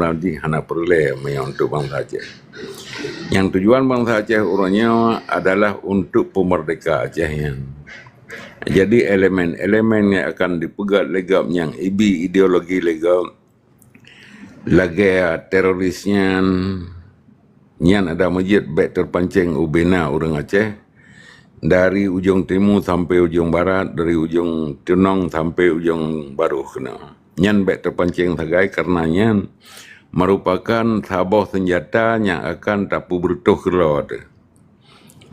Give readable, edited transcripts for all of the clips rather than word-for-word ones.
sebenarnya hana perlu untuk bangsa Aceh. Yang tujuan bangsa Aceh urangnya adalah untuk pemerdeka Aceh yang. Jadi elemen-elemen yang akan dipegat legam yang ideologi legam lagi terorisnya yang ada masjid baik terpancing ubena orang Aceh dari ujung timur sampai ujung barat, dari ujung Tunong sampai ujung Baru kena. Yang baik terpancing sagai karenanya merupakan sabah senjata yang akan tapu bertuh keluar.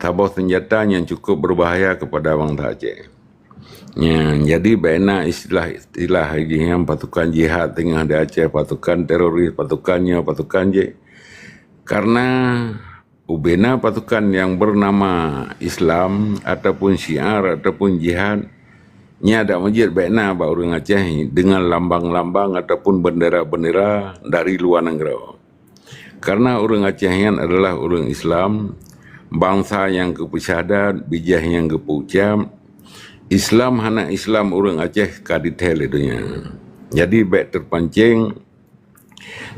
Sabah senjata yang cukup berbahaya kepada bangsa Aceh. Ya, jadi bena istilah yang pasukan jihad tengah di Aceh, pasukan teroris, pasukan je. Karena ubena pasukan yang bernama Islam ataupun syiar ataupun jihad nya ada masjid bena ba orang Aceh dengan lambang-lambang ataupun bendera-bendera dari luar negara. Karena orang Aceh yang adalah orang Islam, bangsa yang kepesyadat, bijah yang kepucam, Islam hana Islam orang Aceh kadithel itunya. Jadi baik terpancing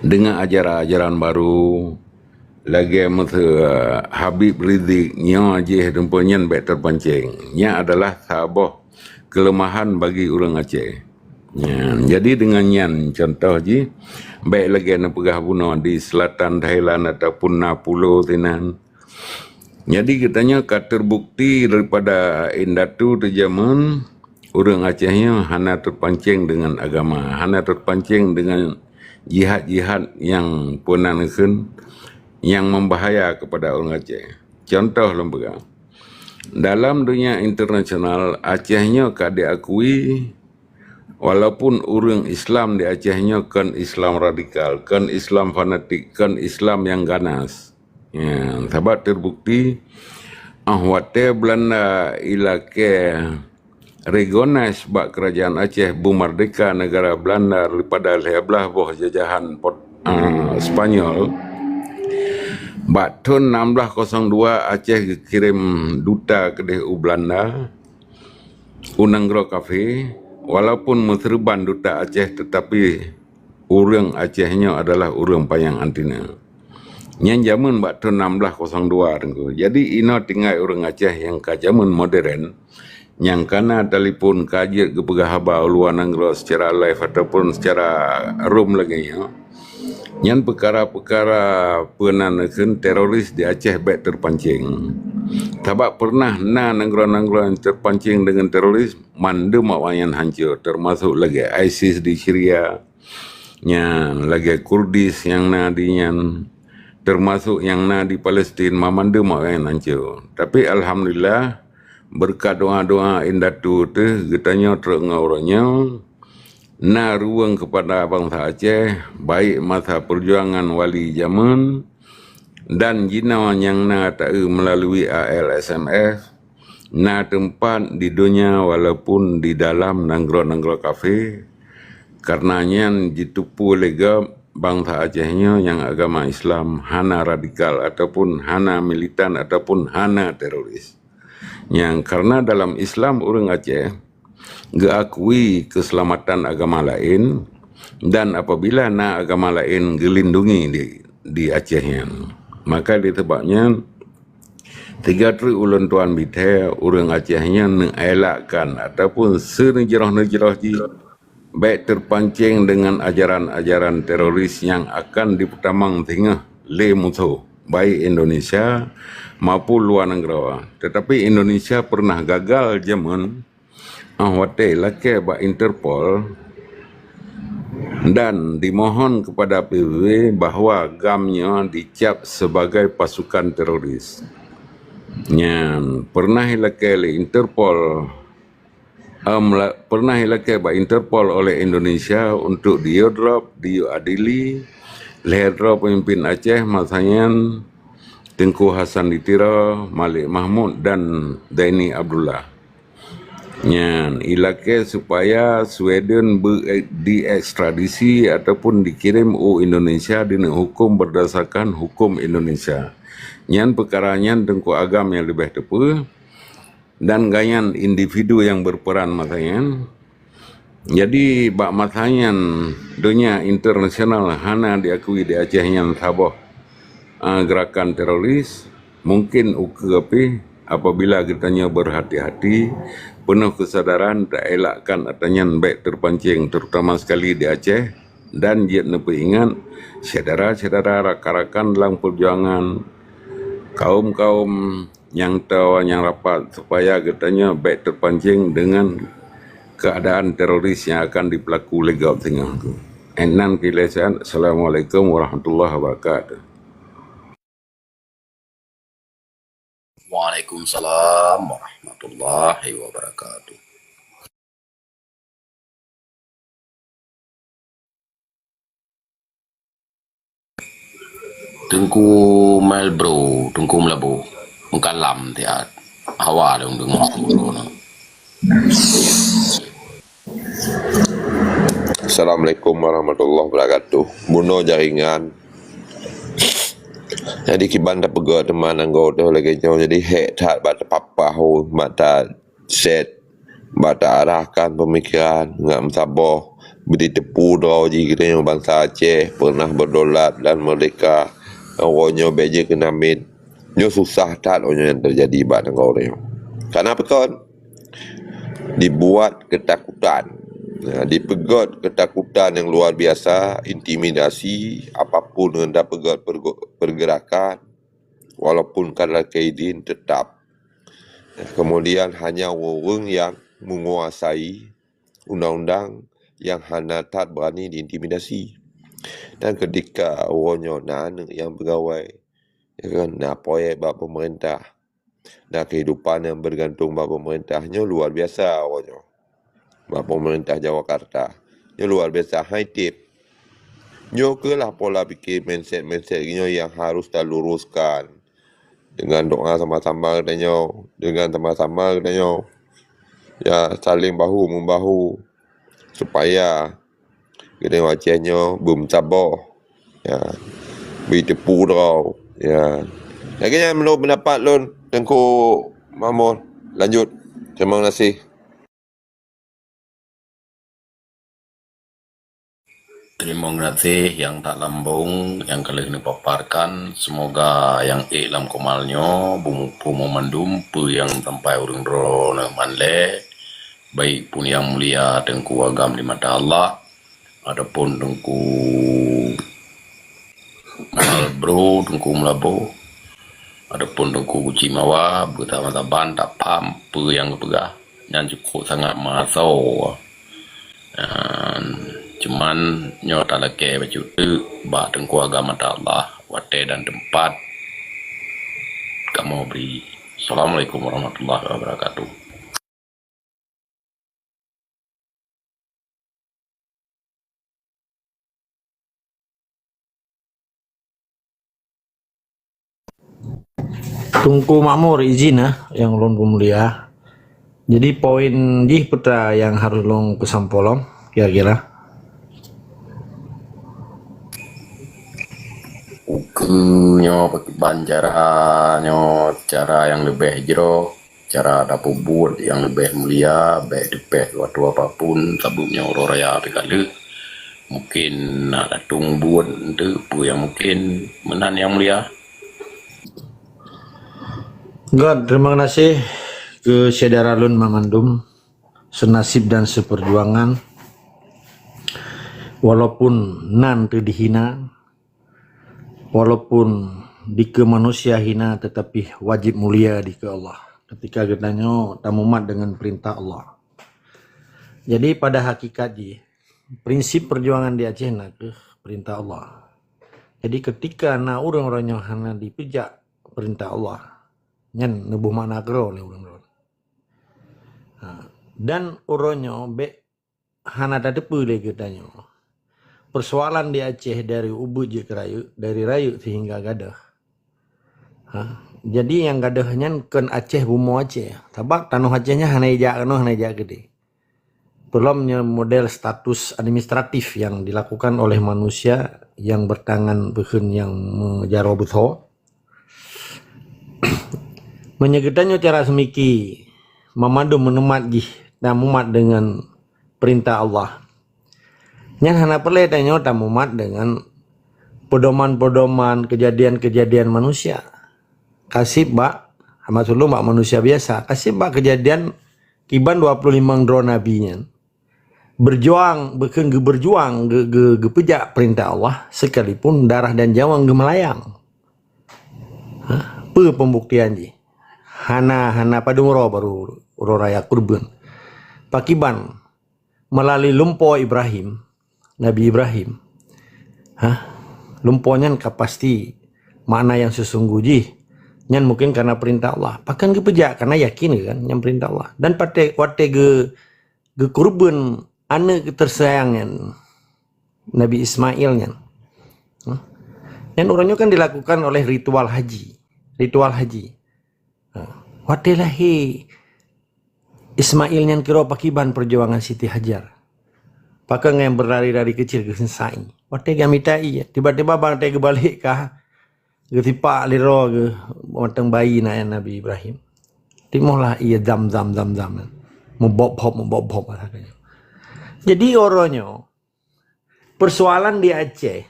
dengan ajaran-ajaran baru lagi masa Habib Rizik nyo Aceh temponyan baik terpancing. Nya adalah sabah kelemahan bagi orang Aceh. Ya, jadi dengan yan contoh ji baik lagi nak pegah bunuh di selatan Thailand ataupun Napulo tinan. Jadi katanya terbukti daripada indatu terjaman orang Acehnya hana terpancing dengan agama, hana terpancing dengan jihad-jihad yang punanakan yang membahaya kepada orang Aceh. Contoh lembaga. Dalam dunia internasional Acehnya diakui walaupun orang Islam di Acehnya kan Islam radikal, kan Islam fanatik, kan Islam yang ganas. Ya, sebab terbukti ahwate Belanda ilake recognize bak kerajaan Aceh bumerdeka negara Belanda daripada lebelah bawah jajahan Spanyol. Bak tahun 1602 Aceh kirim duta ke DU Belanda Unanggro Cafe walaupun menserban duta Aceh tetapi orang Acehnya adalah orang payang antina. Yang zaman bak tahun 1602 tengku. Jadi ino tinggal orang Aceh yang ka zaman modern yang kana telefon kajian ke pegahaba luar negara secara live ataupun secara room lagi ya. Yang perkara-perkara penanakan teroris di Aceh baik terpancing. Sebab pernah negara-negara yang terpancing dengan teroris mandu mawayan hancur termasuk lagi ISIS di Syria, yang lagi Kurdis yang nadinya termasuk yang di Palestin mamanda mak yang hancur. Tapi alhamdulillah berkat doa-doa indatu tu getanya terengau-orangnya na ruang kepada bangsa Aceh baik masa perjuangan wali zaman dan jina yang tahu melalui ALSMF na tempat di dunia walaupun di dalam negara-negara kafir karenanya ditupu legam bangsa Acehnya yang agama Islam hana radikal ataupun hana militan ataupun hana teroris. Yang karena dalam Islam orang Aceh geakui keselamatan agama lain dan apabila agama lain gelindungi di Acehnya. Maka disebabnya 3 ulun tuan bite orang Acehnya mengelakkan ataupun senejerah-nejerah baik terpancing dengan ajaran-ajaran teroris yang akan dipertamang tengah le musuh baik Indonesia maupun luar negara. Tetapi Indonesia pernah gagal zaman ahwate lake ba Interpol dan dimohon kepada PBB bahawa gamnya dicap sebagai pasukan teroris. Yang pernah lake le Interpol pernah hilangkan by Interpol oleh Indonesia untuk diodrop, diadili, leherdrop pemimpin Aceh masanya Tengku Hasan Ditira, Malik Mahmud dan Daini Abdullah. Yang ilake supaya Sweden diekstradisi ataupun dikirim Indonesia dengan hukum berdasarkan hukum Indonesia. Yang perkaranya Tengku Agam yang lebih tepat dan gayan individu yang berperan masanya Jadi bak mathanyan dunia internasional hana diakui di Aceh yang sabah gerakan teroris mungkin ukepi apabila kitanya berhati-hati penuh kesadaran tak elakkan atanyan baik terpancing terutama sekali di Aceh dan jet nepi ingat saudara-saudara rakan-rakan dalam perjuangan kaum-kaum yang tahu yang rapat supaya kitanya baik terpancing dengan keadaan teroris yang akan dipelaku legal tengah itu. Enan kilesan. Assalamualaikum warahmatullahi wabarakatuh. Waalaikumsalam warahmatullahi wabarakatuh. Tengku Melbro, tengku Melabu, mengkalam tiat. Awal dong dengar suara no. Assalamualaikum warahmatullahi wabarakatuh. Buno jaringan. Jadi kiban dah pega teman anggo tu lagi jauh jadi hek tak bata papa ho bata set bata arahkan pemikiran ngam sabar beri tepu draw ji kita yang bangsa Aceh pernah berdolat dan merdeka awalnya beje kenamin nyo susah tak onyo yang terjadi bak anggo ni. Kenapa kon? Dibuat ketakutan. Dipegot ketakutan yang luar biasa, intimidasi, apapun hendak pegot pergerakan, walaupun kadar kaidin tetap. Kemudian hanya orang yang menguasai undang-undang yang hanya tak berani diintimidasi. Dan ketika orangnya nan yang pegawai, ya kan, proyek bak pemerintah, dan kehidupan yang bergantung bak pemerintahnya luar biasa orangnya. Bak pemerintah Jawakarta. Ini luar biasa high tip. Nyo ke lah pola fikir mindset nyo yang harus dah luruskan. Dengan doa sama-sama katanya, dengan sama-sama katanya. Ya saling bahu membahu supaya kita wajahnya bermencabar. Ya. Beri tepu draw. Ya. Lagi menurut pendapat lon Tengku Mahmud. Lanjut. Terima kasih. Terima kasih yang tak lambung, yang kali ini paparkan. Semoga yang iklam komalnya, bumu mandum, pu yang sampai urung drone manle, baik pun yang mulia tengku agam di mata Allah, adapun tengku Malbro, tengku Melabu, adapun tengku Cimawa, betama-taban tak paham pu yang kepegah, yang cukup sangat masau. Cuman nyota leke baju tu bah tengku agama Allah wate dan tempat kamu beri. Assalamualaikum warahmatullahi wabarakatuh. Tungku Makmur izin yang ulun mulia. Jadi poin jih putra yang harus long kesampolong kira-kira. Ukenyo pakai banjaranyo cara yang lebih jero, cara dapur buat yang lebih mulia, baik depeh waktu apapun sabuknya orang raya pikale. Mungkin ada buat itu pu yang mungkin menan yang mulia. God, terima kasih ke saudara Lun Mangandum, senasib dan seperjuangan. Walaupun nan tu dihina, walaupun di ke manusia hina, tetapi wajib mulia di ke Allah. Ketika katanya tamumat dengan perintah Allah. Jadi pada hakikatnya, prinsip perjuangan di Aceh nak ke perintah Allah. Jadi ketika na orang-orang yang hanya dipejak perintah Allah, nyen nebuh makna kero le urang-urang. Dan orangnya be hana dadepu le katanya. Persoalan di Aceh dari Ubud je ke Rayu, dari Rayu sehingga Gadah. Jadi yang Gadahnya kan Aceh bumo Aceh. Sebab tanah Acehnya hana ijak gede. Belumnya model status administratif yang dilakukan oleh manusia yang bertangan behen yang menjaro beto. Menyegetannya cara semiki memandu menemat jih dan mumat dengan perintah Allah. Yang hana perlu tanya tamumat dengan pedoman-pedoman kejadian-kejadian manusia. Kasih bak, amat dulu bak manusia biasa. Kasih bak kejadian kiban 25 drone nabinya. Berjuang, bukan berjuang, pejak perintah Allah sekalipun darah dan jawang gemelayang. Apa pembuktian ji? Hana pada muro baru uro raya kurban. Pakiban melalui lumpo Ibrahim, Nabi Ibrahim. Lumponya pasti makna yang sesungguhnya. Nyan mungkin karena perintah Allah. Pakan pejak karena yakin kan yang perintah Allah. Dan pada waktu ge kurban anak tersayangnya Nabi Ismail nyan. Yang orangnya kan dilakukan oleh ritual haji. Waktu lahir Ismail nyan kira pakiban perjuangan Siti Hajar. Pakai yang berlari dari kecil ke sensai. Waktu gamitai ya. Tiba-tiba bang tega balik kah? Getipak liro ke matang bayi Nabi Ibrahim. Timolah ia zam. Membop. Jadi orangnya persoalan di Aceh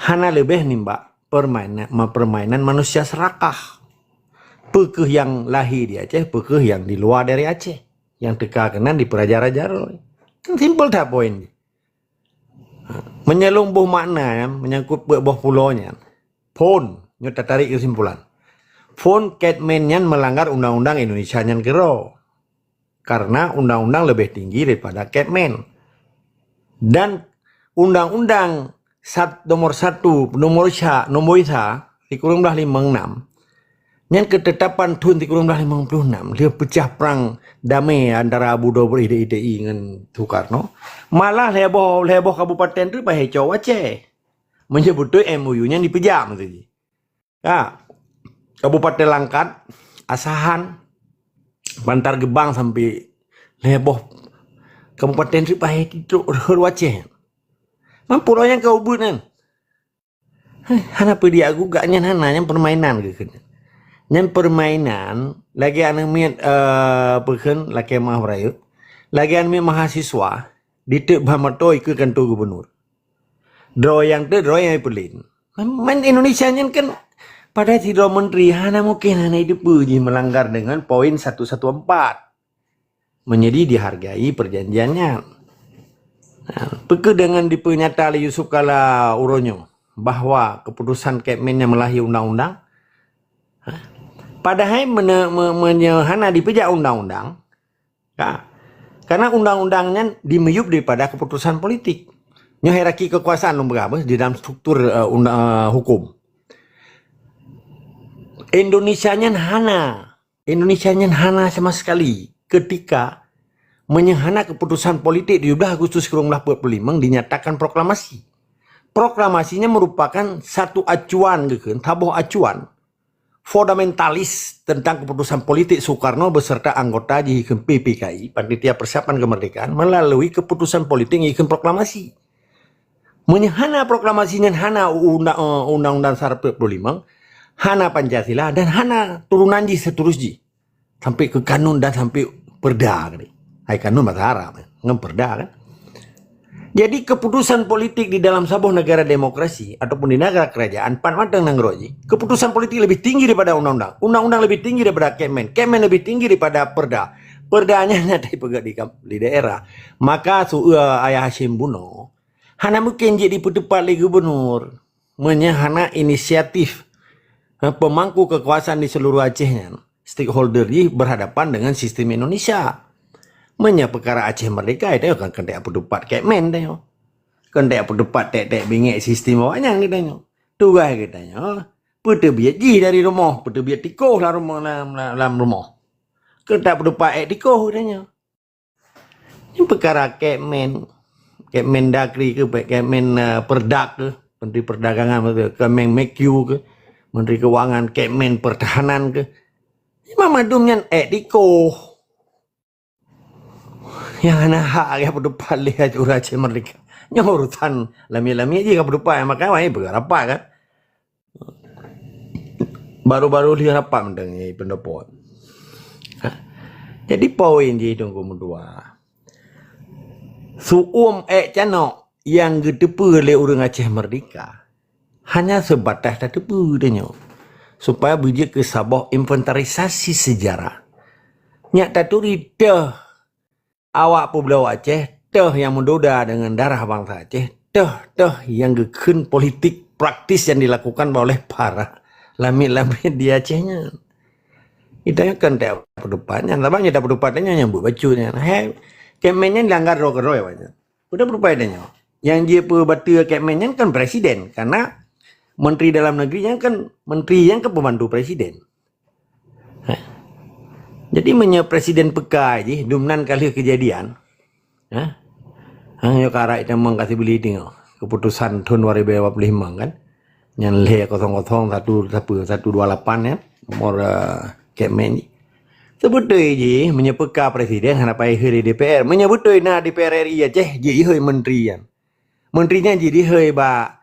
hana lebih nimba permainan manusia serakah. Pekeh yang lahir di Aceh, pekeh yang di luar dari Aceh. Yang teka kenan di peraja-raja. Kan simpel tak poin. Menyelumbuh makna menyangkut buah pulaunya. Pun nyata tarik kesimpulan. Pun Catman-nya melanggar undang-undang Indonesia yang kira. Karena undang-undang lebih tinggi daripada Catman. Dan undang-undang nomor 1 nomor isa di kurung 56 yang ketetapan tahun 1956 dia pecah perang damai antara Abu Dhabi IDI dengan Soekarno. Malah leboh kabupaten itu pakai Jawa Aceh menyebut MOU-nya dipejam tu. Kabupaten Langkat, Asahan, Bantar Gebang sampai leboh kabupaten itu pakai itu Aceh. Mampu yang kau bunan. Hana pedi aku gaknya hana yang permainan gitu. Yang permainan lagi anak miat pekan laki mah rayu. Lagi anak mahasiswa ditek bamatoi ke kantor gubernur. Draw yang pelin. Main Indonesia kan pada tidak menteri hana mungkin hana itu puji melanggar dengan poin 114. Menjadi dihargai perjanjiannya. Peke dengan dipenyata oleh Yusuf Kala Uronyo bahwa keputusan Catman-nya melahi undang-undang. Padahal menyehana dipejak undang-undang. Karena undang-undangnya dimeyup daripada keputusan politik. Nyo hierarki kekuasaan lembaga di dalam struktur hukum. Indonesianya hana sama sekali ketika menyehana keputusan politik di 12 Agustus 1945 dinyatakan proklamasi. Proklamasinya merupakan satu acuan tabuh acuan fundamentalis tentang keputusan politik Soekarno beserta anggota di PPKI Panitia Persiapan Kemerdekaan melalui keputusan politik yang proklamasi. Menyehana proklamasinya hana undang-undang 45, hana Pancasila dan hana turunan seterusnya sampai ke kanun dan sampai perda. Hai kanun bahasa Arab, ngemperda kan. Jadi keputusan politik di dalam sebuah negara demokrasi ataupun di negara kerajaan panmatang nangroji, keputusan politik lebih tinggi daripada undang-undang. Undang-undang lebih tinggi daripada Kemen. Kemen lebih tinggi daripada perda. Perdanya nanti pegang di daerah. Maka ayah Hashim Buno hana mungkin jadi petepat li gubernur menyehana inisiatif pemangku kekuasaan di seluruh Acehnya. Stakeholder ini berhadapan dengan sistem Indonesia. Perkara Aceh Merdeka itu kan kendak pedepat Catman tanya. Kendak pedepat tek bingit sistem awaknya ni tanya. Tugas katanya. Pete biat ji dari rumah, pete biat tikoh lah rumah dalam rumah. Kendak pedepat tikoh tanya. Ini perkara Catman Dagri ke Catman Perdak ke, Menteri Perdagangan ke, Catman Mekyu ke, Menteri Keuangan, Catman Pertahanan ke. Ini mamadumnya tikoh. Yang anak hak yang berdepan lihat Aceh Merdeka. Yang urutan lami-lami aja yang berdepan. Makanya berapa kan. Baru-baru lihat apa mendengar pendapat. Jadi poin di itu kedua. Suum cano yang gedepu oleh orang Aceh Merdeka hanya sebatas tepu denyo supaya biji ke Sabah inventarisasi sejarah. Nyak taturi dah awak Pulau Aceh dah yang mendoda dengan darah bangsa Aceh dah yang gekun politik praktis yang dilakukan oleh para lamit-lamit di Acehnya. Itanya kan tak perdepannya, tapi tak perdepannya nyambut bacunya. Hei, kemennya dilanggar roh ya banyak. Udah perdepannya. Yang dia perbatu kemennya kan presiden, karena menteri dalam negerinya kan menteri yang ke pembantu presiden. Heh. Jadi presiden pekai je, dumnan kali kejadian. Hah? Hanya karak itu mengkasih beli tengok keputusan tahun 2025 kan. Yang le 001128 ya, nomor Kemen ni. Sebetul je menyepeka presiden hana pai hari DPR. Menyebetul na DPR RI Aceh je ihoi menteri kan. Menterinya jadi ihoi ba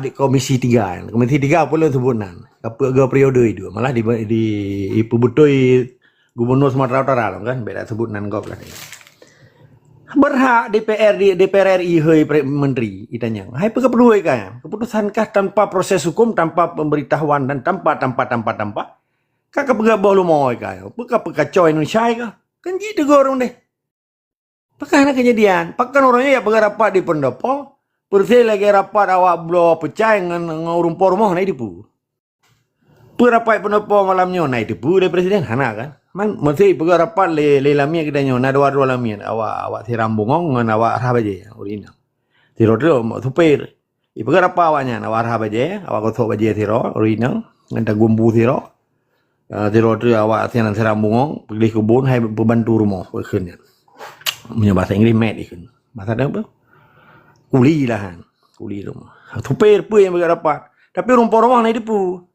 di komisi 3 kan. Komisi 3 pula sebutan. Apa periode itu. Malah di betul gubernur Sumatera Utara kan beda sebutan kau lah. Berhak DPR RI ihoi menteri itanya. Hai perlu kan. Keputusankah tanpa proses hukum, tanpa pemberitahuan dan tanpa kakak pegabah lu mau kaya, pekacau Indonesia kah? Kan gitu orang deh. Pakai kejadian, pakai orangnya ya pakai rapat di pendopo, pergi lagi rapat awak blow pecah dengan ngurung pormoh naik dipu. Perapat pendopo malamnya naik dipu dari presiden hana kan? Man mesti pakai rapat le lamia kita nyonya dua lamia awak siram bungong dengan awak arah baje urina. Tiro mau supir. Pakai rapat awaknya awak arah baje, awak kotor baje tiro urina, ngenda gumbu tiro. Tiro awak tiang seram bungong pergi kebun hai pembantu rumah berken punya bahasa Inggeris mat ikan bahasa apa kuli lah kan kuli rumah supir pun yang berdapat tapi rumah naik depu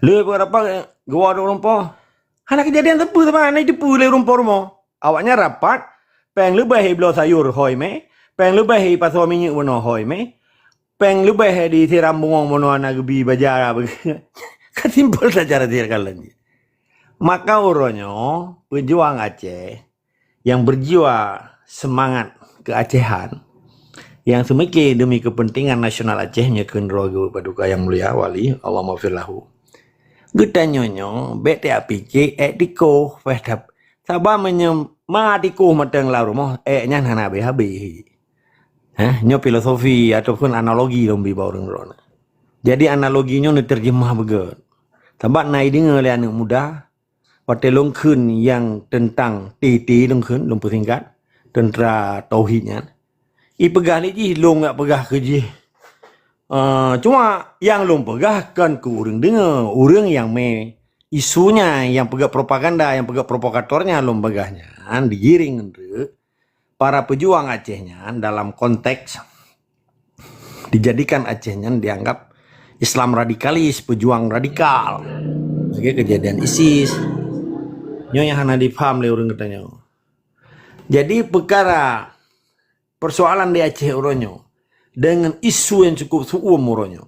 le berdapat gua ada rumah hana kejadian tepu sama naik depu le rumah awaknya rapat peng lebih belau sayur hoi me peng lebih pasal minyak wono hoi me peng lebih di seram bungong wono anak gebi bajar kan simpel saja dia kalian. Maka orangnya pejuang Aceh yang berjiwa semangat keacehan yang semiki demi kepentingan nasional Acehnya kenrogo paduka yang mulia wali Allah maafirlahu. Getanyonyo bete apike diko fedap sabah menyematiku mateng la rumah nyan hana habi. Nyo filosofi ataupun analogi lombi bawang rona. Jadi analoginya diterjemah begitu. Sebab naik dengar oleh anak muda, pada longkun yang tentang TT longkun, lumpur singkat, tentera tauhidnya. Pegah ni je, long tak pegah kerja. Cuma yang long pegah kan ke orang dengar, orang yang isunya, yang pegah propaganda, yang pegah provokatornya long pegahnya. Digiring untuk para pejuang Acehnya dalam konteks dijadikan Acehnya dianggap Islam radikalis, pejuang radikal. Lagi kejadian ISIS. Nyonya hana dipaham le orang katanya. Jadi perkara persoalan di Aceh orangnya dengan isu yang cukup suum orangnya.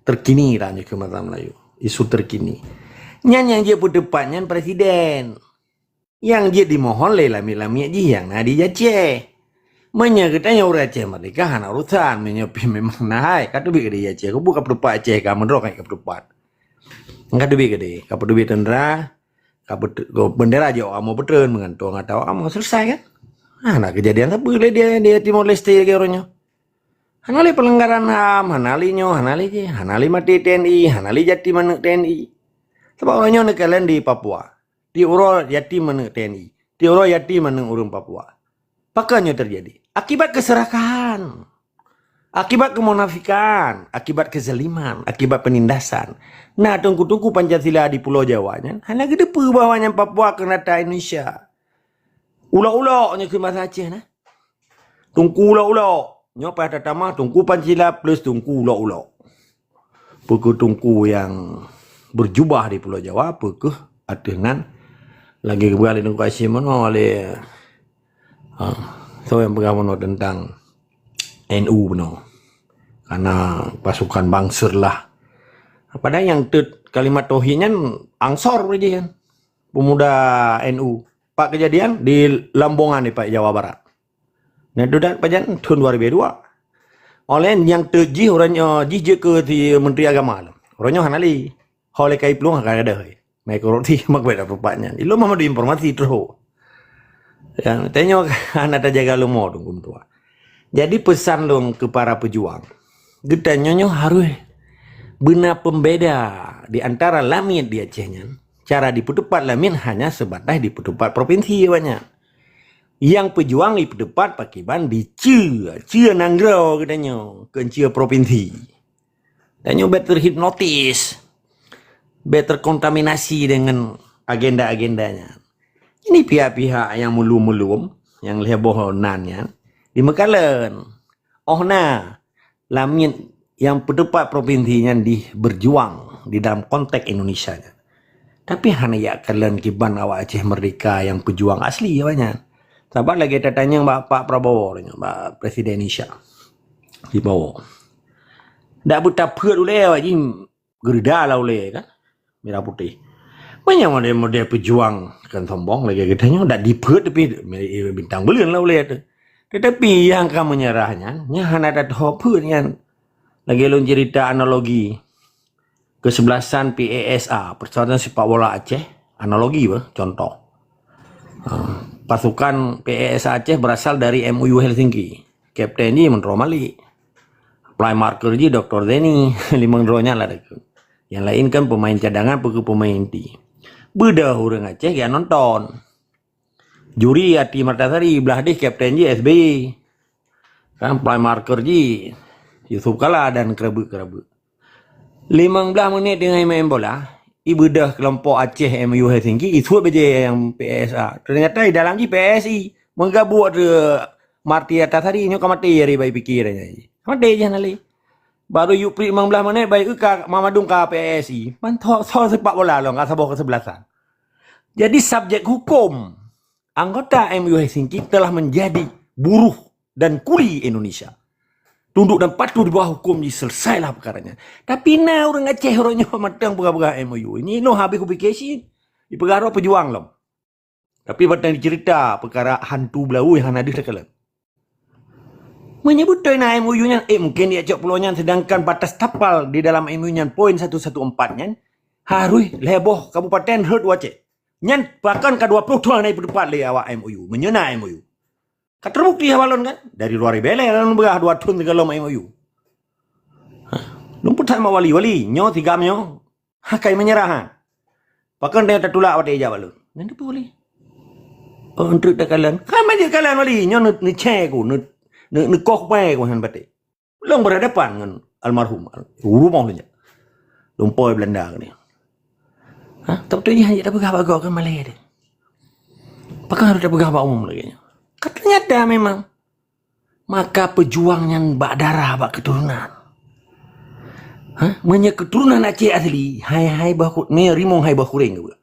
Terkini lah ke mata Melayu. Isu terkini. Yang dia berdepannya presiden. Yang dia dimohon le lami-lami aja yang nadi Aceh. Katanya orang Aceh Merdeka hana urusan menyepi memang naik kata bi gede Aceh aku buka perupat Aceh kamu drok kayak perupat kata bi gede kamu bi tendera kamu bendera aja kamu betul mengantung atau kamu selesai kan nah kejadian apa dia Timor Leste lagi orangnya hanali pelanggaran HAM hanali mati TNI hanali jati manuk TNI sebab orangnya kalian di Papua di Uro jati manuk TNI di Uro jati manuk urung Papua pakanya terjadi akibat keserakahan, akibat kemunafikan, akibat kezaliman, akibat penindasan. Nah, tunggu-tunggu Pancasila di Pulau Jawa hanya gede bawahnya Papua ke nata Indonesia. Ulau-ulaunya ke masa Aceh nah. Tunggu ulau-ulau, nyopa tatama tunggu Pancasila plus tunggu ulau-ulau. Pukul tunggu yang berjubah di Pulau Jawa, pukul dengan lagi kembali tunggu Aceh mana oleh so yang pengawan tentang NU benar karena pasukan bangsur lah padahal yang kalimat tauhidnya angsor aja kan pemuda NU pak kejadian di Lambongan nih Pak Jawa Barat Nah, dodak pajan tahun 2002. Oleh yang terjih orangnya jih ke di Menteri Agama lah. Orangnya hanali. Oleh kai peluang akan ada. Mai koroti mak beda rupanya. Ilo mama di informasi terus. Yang tanya anak tak jaga lumo dong tua. Jadi pesan dong ke para pejuang. Kita nyonyo harus benar pembeda di antara lamin di Acehnya. Cara di Petupat lamin hanya sebatas di Petupat provinsi banyak. Yang pejuang di Petupat pakiban di Cia Nanggro katanya ke Cia provinsi. Tanya better hipnotis, better kontaminasi dengan agenda-agendanya. Ini pihak-pihak yang mulum-mulum, yang lebohonannya di Mekalan. Oh nah, lamin yang Petupat provinsinya berjuang di dalam konteks Indonesia. Tapi hanya ya kalian kiban awak Aceh Merdeka yang pejuang asli ya banyak. Sahabat lagi tanya Pak Prabowo, Pak Presiden Indonesia di bawah. Tak buta perut oleh awak je gerda lah oleh kan, merah putih. Banyak model pejuang kan sombong lagi katanya tak diperut tapi bintang belian lah oleh tu. Tetapi yang kamu menyerahnya, hanya ada perut kan. Lagi lu cerita analogi kesebelasan PASA, Persatuan Sepak Bola Aceh, analogi contoh. Pasukan PASA Aceh berasal dari MUU Helsinki. Kapten ni Menteri Malik. Play marker je Dr. Zeni, 5 rohnya lah. Yang lain kan pemain cadangan, pemain inti. Beda orang Aceh yang nonton. Juri Ati Martasari, belah deh kapten je SBY. Kan play marker je Yusuf Kala dan kerabu-kerabu. 15 menit dengan main bola, ibu dah kelompok Aceh MUU Helsinki, itu saja yang PSA. Ternyata di dalam je PSI menggabung ada Marti Atasari, nyo kamati dari bayi pikirannya. Kamati je nali. Baru Yupri 15 menit bayi ke Mamadung ke PSI. Mantok so sepak bola loh, enggak sabok kesebelasan. Jadi subjek hukum anggota MUU Helsinki telah menjadi buruh dan kuli Indonesia. Tunduk dan patuh di bawah hukum, selesailah perkaranya. Tapi nah orang Aceh orangnya matang pegah-pegah MOU. Ini no habis publikasi di perkara pejuang loh. Tapi batang dicerita perkara hantu belau yang ada sekalian. Menyebut na MOU-nya, mungkin dia cok pulaunya, sedangkan batas tapal di dalam MOU-nya poin 114-nya harus leboh Kabupaten Herd Aceh. Nyan bahkan ke-20 tahun naik berdepan le awak MOU, menyena MOU. Terbukti awalon kan dari luar bele lalu berah 2 tahun 3 lom MOU. Lumput sama wali-wali nyo 3 nyo hakai menyerah. Bahkan dia tertulak pada ija balun. Nanti boleh. Oh untuk kalian. Kan aja kalian wali nyo ni ceku ni kok bae ko han bate. Long berhadapan dengan almarhum. Rumah saja. Lumpoi Belanda ni. Tapi dia hanya dah pegah-pegah kan Malay dia. Bahkan harus dah pegah umum lagi. Ternyata memang. Maka pejuang yang bak darah, bak keturunan. Keturunan Aceh asli. Hai bah ni rimong hai bah kuring ke.